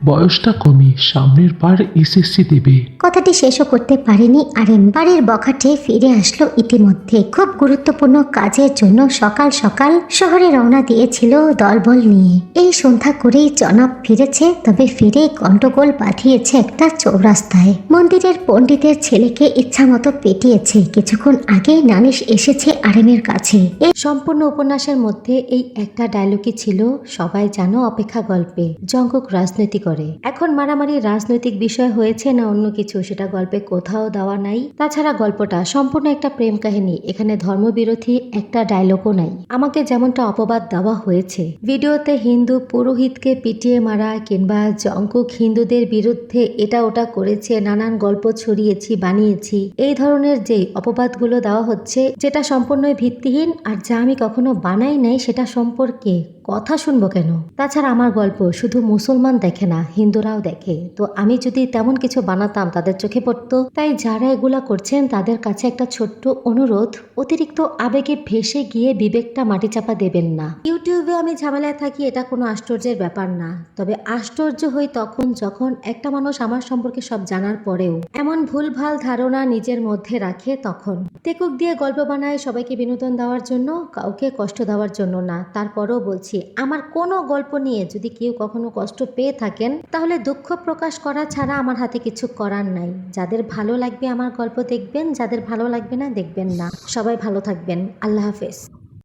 বয়সটা কমে, সামনের বার এসএসসি দেবে। কথাটি শেষও করতে পারেনি আরেন। বাড়ির বখাটে ফিরে আসলো ইতিমধ্যে। খুব গুরুত্বপূর্ণ কাজের জন্য সকাল সকাল শহরে রওনা দিয়েছিল দলবল নিয়ে। এই সন্ধ্যা করেই জনাব ফিরেছে, তবে ফিরে গন্ডগোল বাঁধিয়েছে একটা চৌরাস্তায়। মন্দিরের পণ্ডিতের ছেলেকে ইচ্ছামতো পেটিয়েছে। কিছুক্ষণ আগে নানিশ এসেছে আরেনের কাছে। এই সম্পূর্ণ উপন্যাসের মধ্যে এই একটা ডায়লগই ছিল, সবাই জানো অপেক্ষা গল্পে জঙ্কুক রাজনীতি করে। এখন মারামারি রাজনৈতিক বিষয় হয়েছে না অন্য কিছু, সেটা গল্পে কোথাও দেওয়া নাই। তাছাড়া গল্পটা সম্পূর্ণ একটা প্রেম কাহিনী, এখানে ধর্মবিরোধী একটা ডায়লগও নাই। আমাকে যেমনটা অপবাদ দেওয়া হয়েছে ভিডিওতে হিন্দু পুরোহিতকে পিটিয়ে মারা কিংবা জঙ্কুক হিন্দুদের বিরুদ্ধে এটা ওটা করেছে, নানান গল্প ছড়িয়েছি বানিয়েছি, এই ধরনের যে অপবাদগুলো দেওয়া হচ্ছে যেটা সম্পূর্ণই ভিত্তিহীন, আর যা আমি কখনো বানাই নাই সেটা সম্পর্কে কথা শুনবো কেন? তাছাড়া আমার গল্প শুধু মুসলমান দেখে না, হিন্দুরাও দেখে। তো আমি যদি তেমন কিছু বানাতাম তাদের চোখে পড়তো। তাই যারা এগুলা করছেন তাদের কাছে একটা ছোট্ট অনুরোধ, অতিরিক্ত আবেগে ভেসে গিয়ে বিবেকটা মাটি চাপা দেবেন না। ইউটিউবে আমি ঝামেলায় থাকি এটা কোনো আশ্চর্যের ব্যাপার না, তবে আশ্চর্য হই তখন যখন একটা মানুষ আমার সম্পর্কে সব জানার পরেও এমন ভুলভাল ধারণা নিজের মধ্যে রাখে। তখন তেকুক দিয়ে গল্প বানায় সবাইকে বিনোদন দেওয়ার জন্য, কাউকে কষ্ট দেওয়ার জন্য না। তারপরেও বলছি, আমার কোনো গল্প নিয়ে যদি কেউ কখনো কষ্ট পেয়ে থাকেন তাহলে দুঃখ প্রকাশ করা ছাড়া আমার হাতে কিছু করার নাই। যাদের ভালো লাগবে আমার গল্প দেখবেন, যাদের ভালো লাগবে না দেখবেন না। সবাই ভালো থাকবেন। আল্লাহ হাফেজ।